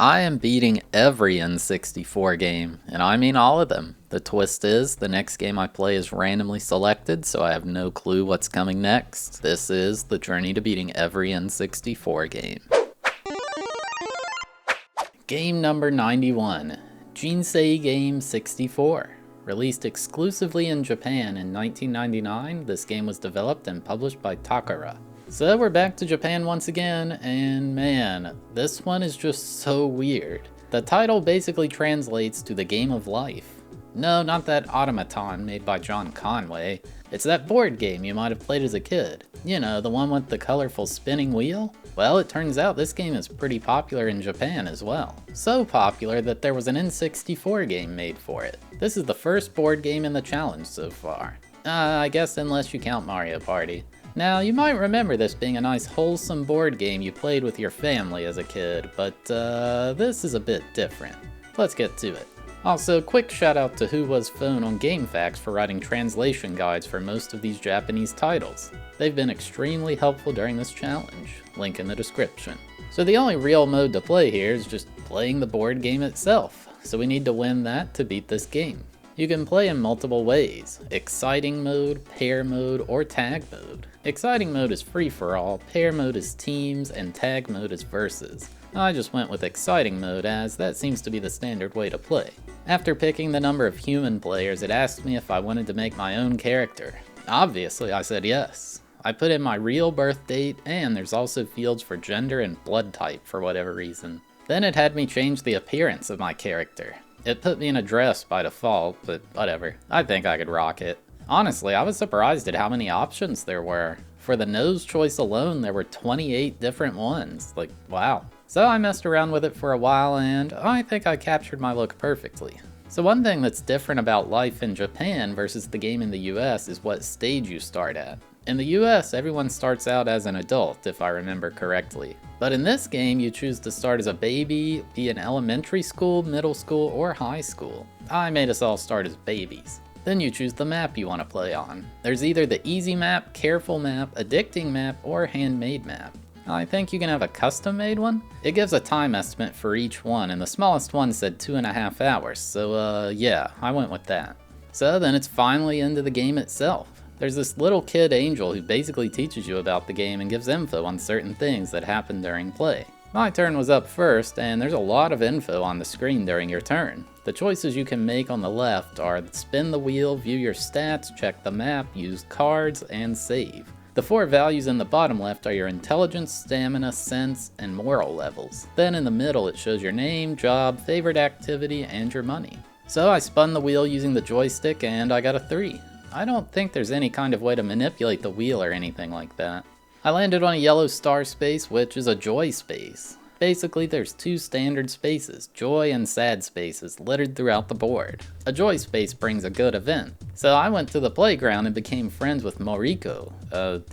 I am beating every N64 game, and I mean all of them. The twist is, the next game I play is randomly selected, so I have no clue what's coming next. This is the journey to beating every N64 game. Game number 91, Jinsei Game 64. Released exclusively in Japan in 1999, this game was developed and published by Takara. So we're back to Japan once again, and man, this one is just so weird. The title basically translates to the game of life. No, not that automaton made by John Conway. It's that board game you might have played as a kid. You know, the one with the colorful spinning wheel? Well, it turns out this game is pretty popular in Japan as well. So popular that there was an N64 game made for it. This is the first board game in the challenge so far. I guess unless you count Mario Party. Now, you might remember this being a nice wholesome board game you played with your family as a kid, but this is a bit different. Let's get to it. Also, quick shout out to Who Was Phone on GameFAQs for writing translation guides for most of these Japanese titles. They've been extremely helpful during this challenge, link in the description. So the only real mode to play here is just playing the board game itself, so we need to win that to beat this game. You can play in multiple ways: exciting mode, pair mode, or tag mode. Exciting mode is free for all, pair mode is teams, and tag mode is versus. I just went with exciting mode as that seems to be the standard way to play. After picking the number of human players, it asked me if I wanted to make my own character. Obviously, I said yes. I put in my real birth date, and there's also fields for gender and blood type for whatever reason. Then it had me change the appearance of my character. It put me in a dress by default, but whatever. I think I could rock it. Honestly, I was surprised at how many options there were. For the nose choice alone, there were 28 different ones. Like, wow. So I messed around with it for a while, and I think I captured my look perfectly. So one thing that's different about life in Japan versus the game in the US is what stage you start at. In the US, everyone starts out as an adult, if I remember correctly. But in this game, you choose to start as a baby, be in elementary school, middle school, or high school. I made us all start as babies. Then you choose the map you want to play on. There's either the easy map, careful map, addicting map, or handmade map. I think you can have a custom made one. It gives a time estimate for each one, and the smallest one said 2.5 hours, so yeah, I went with that. So then it's finally into the game itself. There's this little kid angel who basically teaches you about the game and gives info on certain things that happen during play. My turn was up first, and there's a lot of info on the screen during your turn. The choices you can make on the left are spin the wheel, view your stats, check the map, use cards, and save. The 4 values in the bottom left are your intelligence, stamina, sense, and moral levels. Then in the middle it shows your name, job, favorite activity, and your money. So I spun the wheel using the joystick and I got a 3. I don't think there's any kind of way to manipulate the wheel or anything like that. I landed on a yellow star space, which is a joy space. Basically, there's 2 standard spaces, joy and sad spaces, littered throughout the board. A joy space brings a good event. So I went to the playground and became friends with Moriko,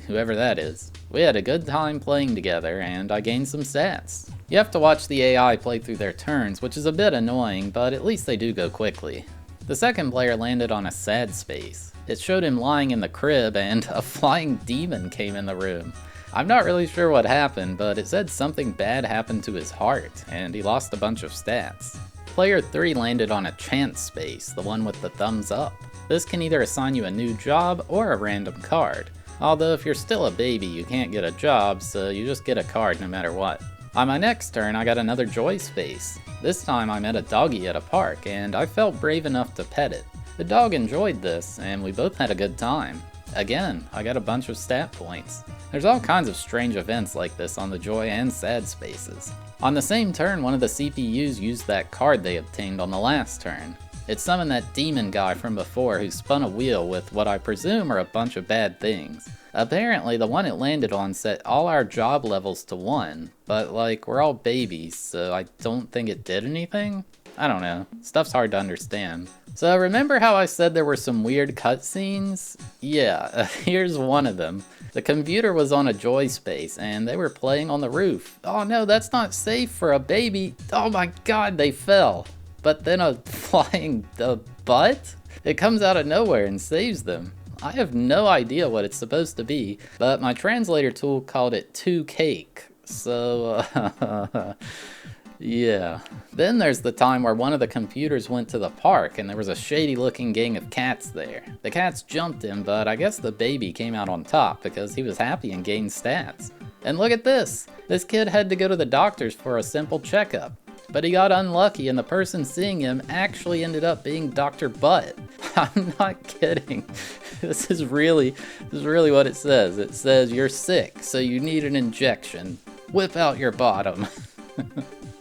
whoever that is. We had a good time playing together, and I gained some stats. You have to watch the AI play through their turns, which is a bit annoying, but at least they do go quickly. The second player landed on a sad space. It showed him lying in the crib, and a flying demon came in the room. I'm not really sure what happened, but it said something bad happened to his heart, and he lost a bunch of stats. Player 3 landed on a chance space, the one with the thumbs up. This can either assign you a new job or a random card. Although if you're still a baby, you can't get a job, so you just get a card no matter what. On my next turn, I got another joy space. This time I met a doggy at a park, and I felt brave enough to pet it. The dog enjoyed this, and we both had a good time. Again, I got a bunch of stat points. There's all kinds of strange events like this on the joy and sad spaces. On the same turn, one of the CPUs used that card they obtained on the last turn. It summoned that demon guy from before who spun a wheel with what I presume are a bunch of bad things. Apparently, the one it landed on set all our job levels to 1, but like, we're all babies, so I don't think it did anything? I don't know. Stuff's hard to understand. So remember how I said there were some weird cutscenes? Yeah, here's one of them. The computer was on a joy space and they were playing on the roof. Oh no, that's not safe for a baby. Oh my god, they fell. But then a flying butt? It comes out of nowhere and saves them. I have no idea what it's supposed to be, but my translator tool called it 2 cake. So, Yeah. Then there's the time where one of the computers went to the park and there was a shady looking gang of cats there. The cats jumped him, but I guess the baby came out on top because he was happy and gained stats. And look at this! This kid had to go to the doctors for a simple checkup. But he got unlucky and the person seeing him actually ended up being Dr. Butt. I'm not kidding. This is really what it says. It says, "You're sick, so you need an injection. Whip out your bottom."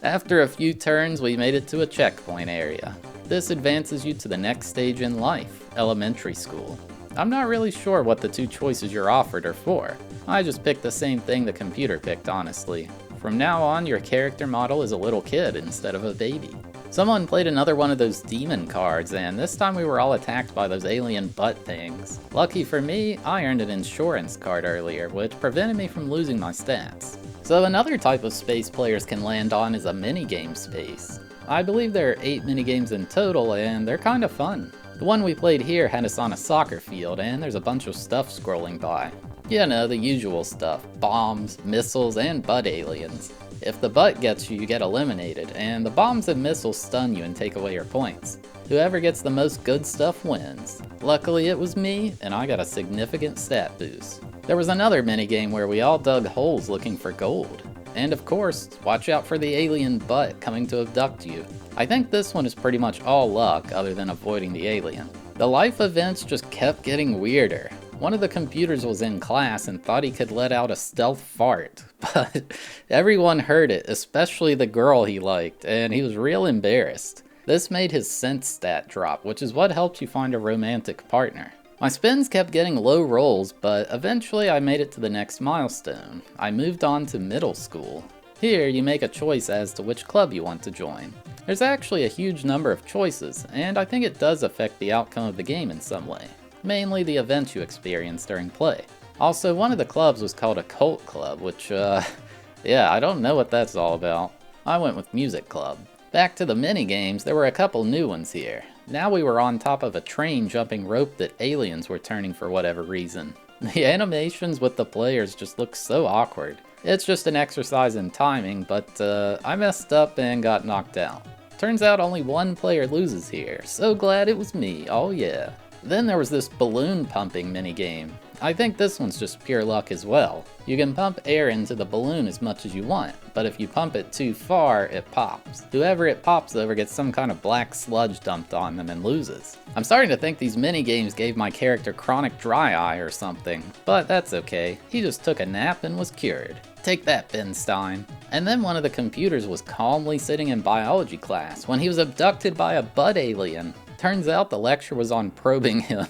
After a few turns, we made it to a checkpoint area. This advances you to the next stage in life, elementary school. I'm not really sure what the two choices you're offered are for. I just picked the same thing the computer picked, honestly. From now on, your character model is a little kid instead of a baby. Someone played another one of those demon cards, and this time we were all attacked by those alien butt things. Lucky for me, I earned an insurance card earlier, which prevented me from losing my stats. So another type of space players can land on is a minigame space. I believe there are 8 minigames in total, and they're kinda fun. The one we played here had us on a soccer field, and there's a bunch of stuff scrolling by. You know, the usual stuff: bombs, missiles, and butt aliens. If the butt gets you, you get eliminated, and the bombs and missiles stun you and take away your points. Whoever gets the most good stuff wins. Luckily it was me, and I got a significant stat boost. There was another minigame where we all dug holes looking for gold. And of course, watch out for the alien butt coming to abduct you. I think this one is pretty much all luck other than avoiding the alien. The life events just kept getting weirder. One of the computers was in class and thought he could let out a stealth fart, but everyone heard it, especially the girl he liked, and he was real embarrassed. This made his sense stat drop, which is what helps you find a romantic partner. My spins kept getting low rolls, but eventually I made it to the next milestone. I moved on to middle school. Here, you make a choice as to which club you want to join. There's actually a huge number of choices, and I think it does affect the outcome of the game in some way. Mainly the events you experience during play. Also, one of the clubs was called a cult club, which, yeah, I don't know what that's all about. I went with music club. Back to the mini-games, there were a couple new ones here. Now we were on top of a train jumping rope that aliens were turning for whatever reason. The animations with the players just look so awkward. It's just an exercise in timing, but I messed up and got knocked out. Turns out only one player loses here. So glad it was me, oh yeah. Then there was this balloon pumping minigame. I think this one's just pure luck as well. You can pump air into the balloon as much as you want, but if you pump it too far, it pops. Whoever it pops over gets some kind of black sludge dumped on them and loses. I'm starting to think these minigames gave my character chronic dry eye or something, but that's okay. He just took a nap and was cured. Take that, Ben Stein. And then one of the computers was calmly sitting in biology class when he was abducted by a butt alien. Turns out the lecture was on probing him,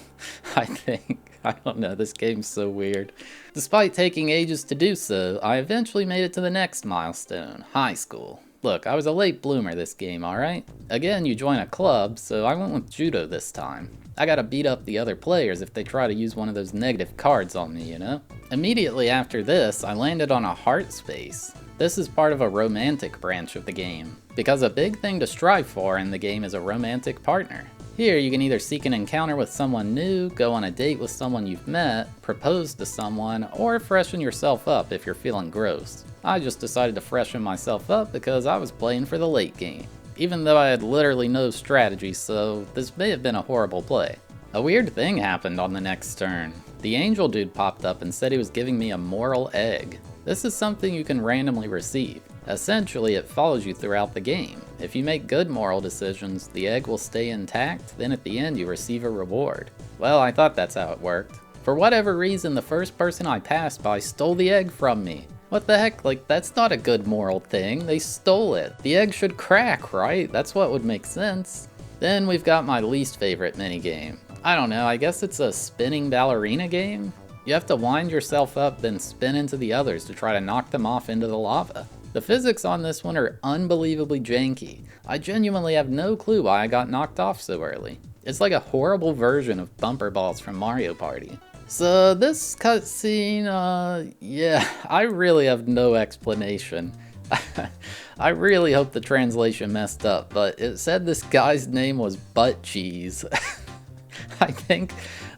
I think. I don't know, this game's so weird. Despite taking ages to do so, I eventually made it to the next milestone, high school. Look, I was a late bloomer this game, alright? Again, you join a club, so I went with judo this time. I gotta beat up the other players if they try to use one of those negative cards on me, you know? Immediately after this, I landed on a heart space. This is part of a romantic branch of the game, because a big thing to strive for in the game is a romantic partner. Here, you can either seek an encounter with someone new, go on a date with someone you've met, propose to someone, or freshen yourself up if you're feeling gross. I just decided to freshen myself up because I was playing for the late game, even though I had literally no strategy, so this may have been a horrible play. A weird thing happened on the next turn. The angel dude popped up and said he was giving me a moral egg. This is something you can randomly receive. Essentially, it follows you throughout the game. If you make good moral decisions, the egg will stay intact, then at the end you receive a reward. Well, I thought that's how it worked. For whatever reason, the first person I passed by stole the egg from me. What the heck, like, that's not a good moral thing, they stole it. The egg should crack, right? That's what would make sense. Then we've got my least favorite minigame. I don't know, I guess it's a spinning ballerina game? You have to wind yourself up, then spin into the others to try to knock them off into the lava. The physics on this one are unbelievably janky. I genuinely have no clue why I got knocked off so early. It's like a horrible version of bumper balls from Mario Party. So this cutscene, yeah, I really have no explanation. I really hope the translation messed up, but it said this guy's name was Butt Cheese. I think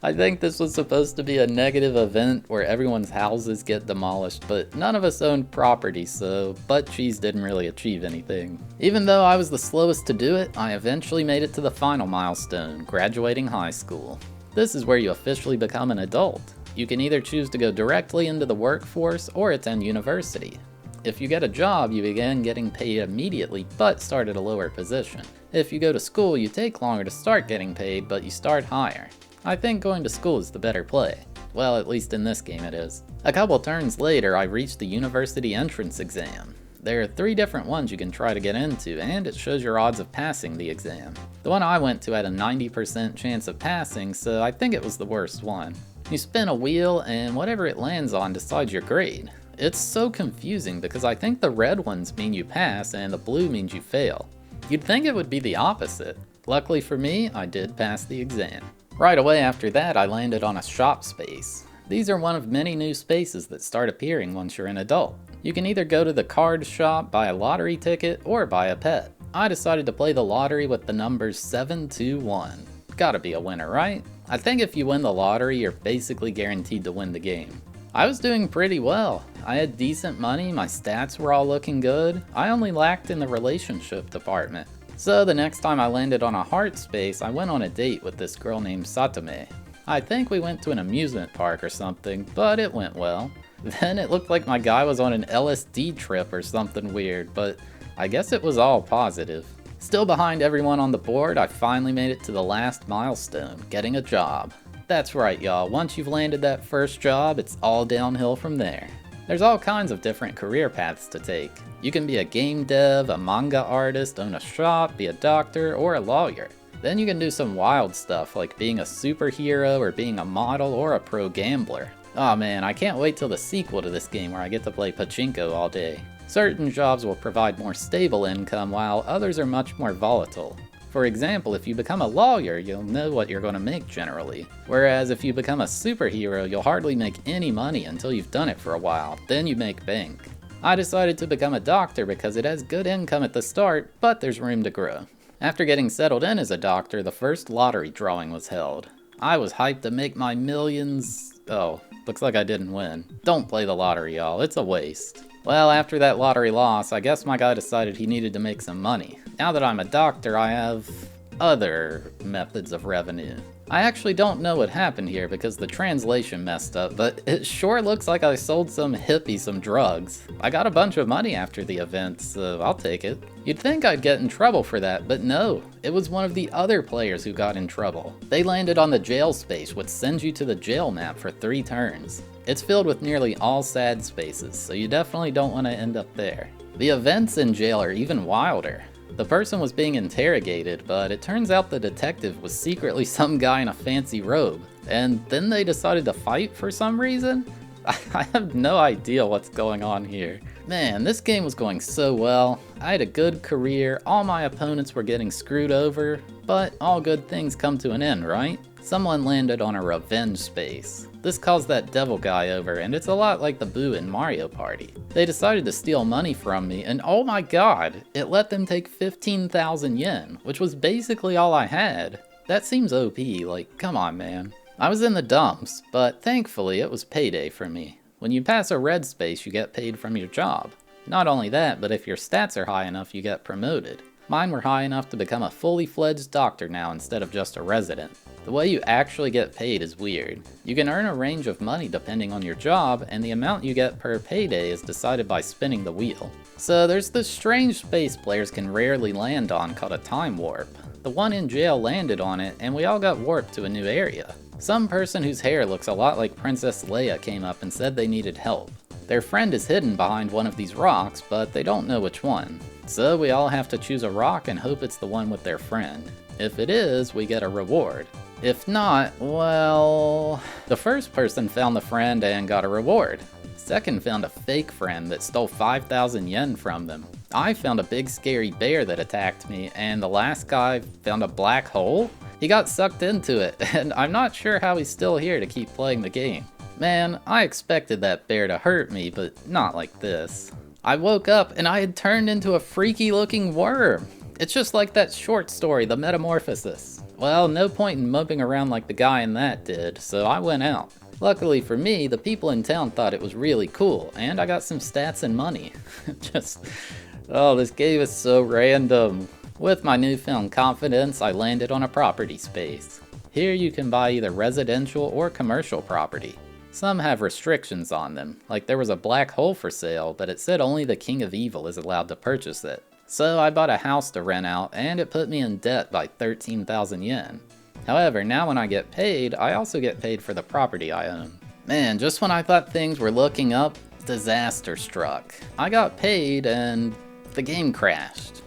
I think this was supposed to be a negative event where everyone's houses get demolished, but none of us owned property, so butt cheese didn't really achieve anything. Even though I was the slowest to do it, I eventually made it to the final milestone, graduating high school. This is where you officially become an adult. You can either choose to go directly into the workforce or attend university. If you get a job, you begin getting paid immediately, but start at a lower position. If you go to school, you take longer to start getting paid, but you start higher. I think going to school is the better play. Well, at least in this game it is. A couple turns later, I reached the university entrance exam. There are 3 different ones you can try to get into, and it shows your odds of passing the exam. The one I went to had a 90% chance of passing, so I think it was the worst one. You spin a wheel, and whatever it lands on decides your grade. It's so confusing because I think the red ones mean you pass and the blue means you fail. You'd think it would be the opposite. Luckily for me, I did pass the exam. Right away after that, I landed on a shop space. These are one of many new spaces that start appearing once you're an adult. You can either go to the card shop, buy a lottery ticket, or buy a pet. I decided to play the lottery with the numbers 721. Gotta be a winner, right? I think if you win the lottery, you're basically guaranteed to win the game. I was doing pretty well. I had decent money, my stats were all looking good. I only lacked in the relationship department. So the next time I landed on a heart space, I went on a date with this girl named Satome. I think we went to an amusement park or something, but it went well. Then it looked like my guy was on an LSD trip or something weird, but I guess it was all positive. Still behind everyone on the board, I finally made it to the last milestone, getting a job. That's right, y'all, once you've landed that first job, it's all downhill from there. There's all kinds of different career paths to take. You can be a game dev, a manga artist, own a shop, be a doctor, or a lawyer. Then you can do some wild stuff like being a superhero or being a model or a pro gambler. Aw man, I can't wait till the sequel to this game where I get to play pachinko all day. Certain jobs will provide more stable income while others are much more volatile. For example, if you become a lawyer, you'll know what you're going to make generally. Whereas if you become a superhero, you'll hardly make any money until you've done it for a while, then you make bank. I decided to become a doctor because it has good income at the start, but there's room to grow. After getting settled in as a doctor, the first lottery drawing was held. I was hyped to make my millions. Oh, looks like I didn't win. Don't play the lottery, y'all, it's a waste. Well, after that lottery loss, I guess my guy decided he needed to make some money. Now that I'm a doctor, I have other methods of revenue. I actually don't know what happened here because the translation messed up, but it sure looks like I sold some hippie some drugs. I got a bunch of money after the event, so I'll take it. You'd think I'd get in trouble for that, but no. It was one of the other players who got in trouble. They landed on the jail space, which sends you to the jail map for 3 turns. It's filled with nearly all sad spaces, so you definitely don't want to end up there. The events in jail are even wilder. The person was being interrogated, but it turns out the detective was secretly some guy in a fancy robe. And then they decided to fight for some reason? I have no idea what's going on here. Man, this game was going so well. I had a good career, all my opponents were getting screwed over, but all good things come to an end, right? Someone landed on a revenge space. This calls that devil guy over, and it's a lot like the Boo in Mario Party. They decided to steal money from me, and oh my god, it let them take 15,000 yen, which was basically all I had. That seems OP, like, come on man. I was in the dumps, but thankfully it was payday for me. When you pass a red space, you get paid from your job. Not only that, but if your stats are high enough, you get promoted. Mine were high enough to become a fully fledged doctor now instead of just a resident. The way you actually get paid is weird. You can earn a range of money depending on your job, and the amount you get per payday is decided by spinning the wheel. So there's this strange space players can rarely land on called a time warp. The one in jail landed on it, and we all got warped to a new area. Some person whose hair looks a lot like Princess Leia came up and said they needed help. Their friend is hidden behind one of these rocks, but they don't know which one. So we all have to choose a rock and hope it's the one with their friend. If it is, we get a reward. If not, well... The first person found the friend and got a reward. Second found a fake friend that stole 5,000 yen from them. I found a big scary bear that attacked me, and the last guy found a black hole? He got sucked into it, and I'm not sure how he's still here to keep playing the game. Man, I expected that bear to hurt me, but not like this. I woke up and I had turned into a freaky looking worm. It's just like that short story, The Metamorphosis. Well, no point in moping around like the guy in that did, so I went out. Luckily for me, the people in town thought it was really cool, and I got some stats and money. Oh, this game is so random. With my newfound confidence, I landed on a property space. Here you can buy either residential or commercial property. Some have restrictions on them, like there was a black hole for sale, but it said only the King of Evil is allowed to purchase it. So I bought a house to rent out, and it put me in debt by 13,000 yen. However, now when I get paid, I also get paid for the property I own. Man, just when I thought things were looking up, disaster struck. I got paid and the game crashed.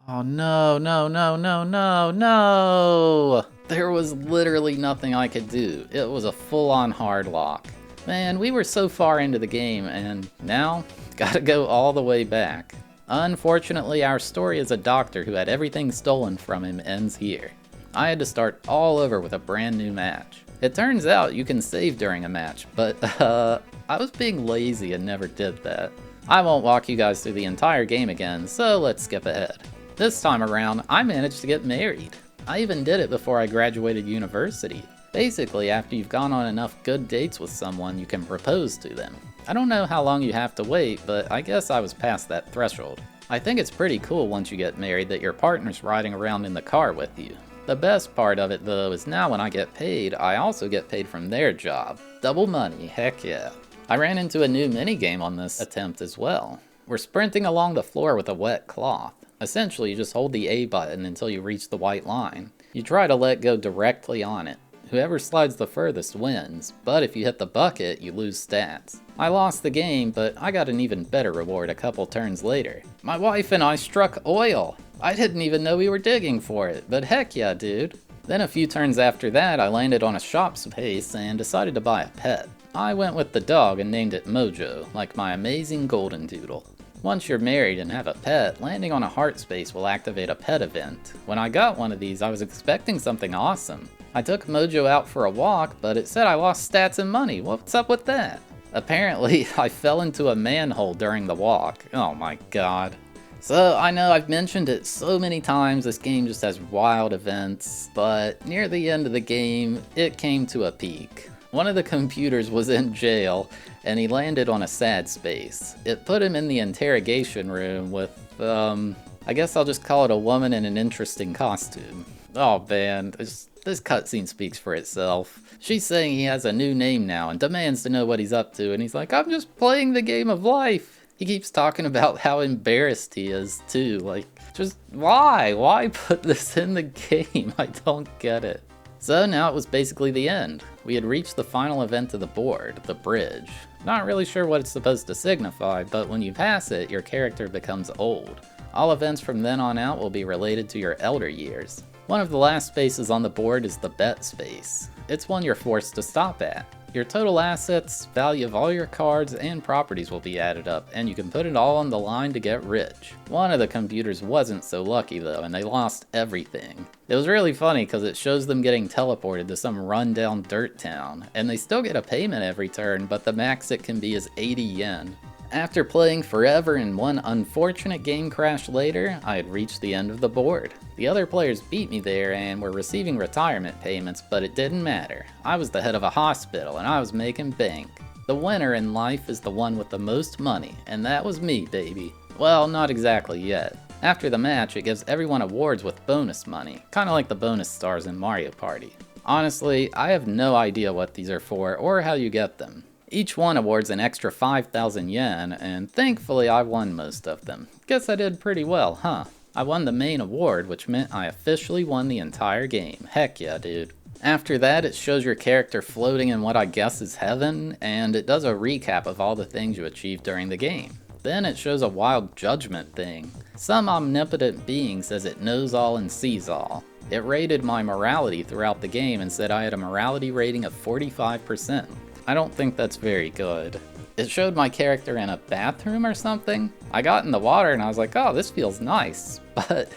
Oh no, no, no, no, no, no! There was literally nothing I could do. It was a full-on hard lock. Man, we were so far into the game, and now, gotta go all the way back. Unfortunately, our story as a doctor who had everything stolen from him ends here. I had to start all over with a brand new match. It turns out you can save during a match, but I was being lazy and never did that. I won't walk you guys through the entire game again, so let's skip ahead. This time around, I managed to get married. I even did it before I graduated university. Basically, after you've gone on enough good dates with someone, you can propose to them. I don't know how long you have to wait, but I guess I was past that threshold. I think it's pretty cool once you get married that your partner's riding around in the car with you. The best part of it though is now when I get paid, I also get paid from their job. Double money, heck yeah. I ran into a new minigame on this attempt as well. We're sprinting along the floor with a wet cloth. Essentially, you just hold the A button until you reach the white line. You try to let go directly on it. Whoever slides the furthest wins, but if you hit the bucket, you lose stats. I lost the game, but I got an even better reward a couple turns later. My wife and I struck oil! I didn't even know we were digging for it, but heck yeah, dude. Then a few turns after that, I landed on a shop space and decided to buy a pet. I went with the dog and named it Mojo, like my amazing golden doodle. Once you're married and have a pet, landing on a heart space will activate a pet event. When I got one of these, I was expecting something awesome. I took Mojo out for a walk, but it said I lost stats and money. What's up with that? Apparently, I fell into a manhole during the walk. Oh my god. So, I know I've mentioned it so many times, this game just has wild events, but near the end of the game, it came to a peak. One of the computers was in jail, and he landed on a sad space. It put him in the interrogation room with, I guess I'll just call it a woman in an interesting costume. Oh man, this cutscene speaks for itself. She's saying he has a new name now and demands to know what he's up to, and he's like, I'm just playing the game of life. He keeps talking about how embarrassed he is too, like, just why? Why put this in the game? I don't get it. So now it was basically the end. We had reached the final event of the board, the bridge. Not really sure what it's supposed to signify, but when you pass it, your character becomes old. All events from then on out will be related to your elder years. One of the last spaces on the board is the bet space. It's one you're forced to stop at. Your total assets, value of all your cards, and properties will be added up, and you can put it all on the line to get rich. One of the computers wasn't so lucky though, and they lost everything. It was really funny because it shows them getting teleported to some rundown dirt town, and they still get a payment every turn, but the max it can be is 80 yen. After playing forever and one unfortunate game crash later, I had reached the end of the board. The other players beat me there and were receiving retirement payments, but it didn't matter. I was the head of a hospital and I was making bank. The winner in life is the one with the most money, and that was me, baby. Well, not exactly yet. After the match, it gives everyone awards with bonus money, kinda like the bonus stars in Mario Party. Honestly, I have no idea what these are for or how you get them. Each one awards an extra 5,000 yen, and thankfully I won most of them. Guess I did pretty well, huh? I won the main award, which meant I officially won the entire game. Heck yeah, dude. After that, it shows your character floating in what I guess is heaven, and it does a recap of all the things you achieved during the game. Then it shows a wild judgment thing. Some omnipotent being says it knows all and sees all. It rated my morality throughout the game and said I had a morality rating of 45%. I don't think that's very good. It showed my character in a bathroom or something. I got in the water and I was like, oh, this feels nice. But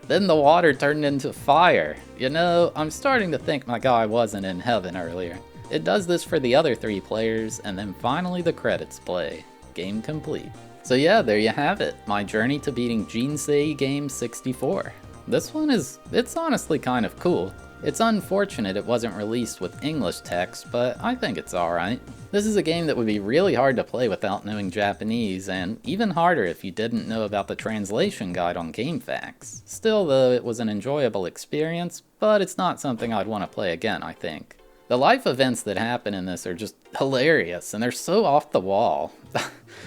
then the water turned into fire. You know, I'm starting to think my guy wasn't in heaven earlier. It does this for the other 3 players, and then finally the credits play. Game complete. So yeah, there you have it, my journey to beating Jinsei Game 64. This one it's honestly kind of cool. It's unfortunate it wasn't released with English text, but I think it's alright. This is a game that would be really hard to play without knowing Japanese, and even harder if you didn't know about the translation guide on GameFAQs. Still though, it was an enjoyable experience, but it's not something I'd want to play again, I think. The life events that happen in this are just hilarious, and they're so off the wall.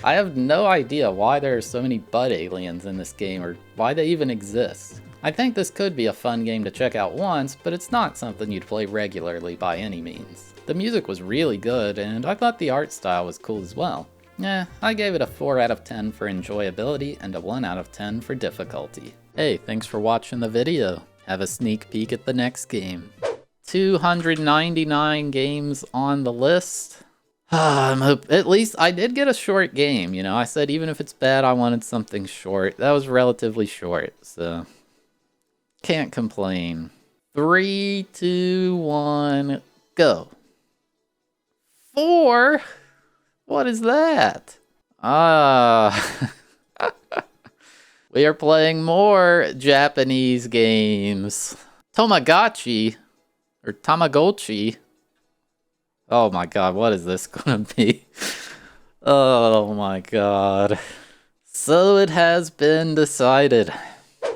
I have no idea why there are so many butt aliens in this game, or why they even exist. I think this could be a fun game to check out once, but it's not something you'd play regularly by any means. The music was really good, and I thought the art style was cool as well. I gave it a 4 out of 10 for enjoyability and a 1 out of 10 for difficulty. Hey, thanks for watching the video. Have a sneak peek at the next game. 299 games on the list. At least I did get a short game, you know. I said even if it's bad, I wanted something short. That was relatively short, so can't complain. 3, 2, 1, go. 4? What is that? We are playing more Japanese games. Tamagotchi, or Tamagotchi. Oh my god, what is this gonna be? Oh my god. So it has been decided.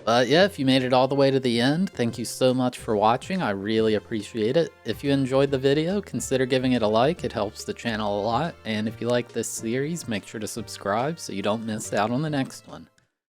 But yeah, if you made it all the way to the end, thank you so much for watching. I really appreciate it. If you enjoyed the video, consider giving it a like. It helps the channel a lot. And if you like this series, make sure to subscribe so you don't miss out on the next one.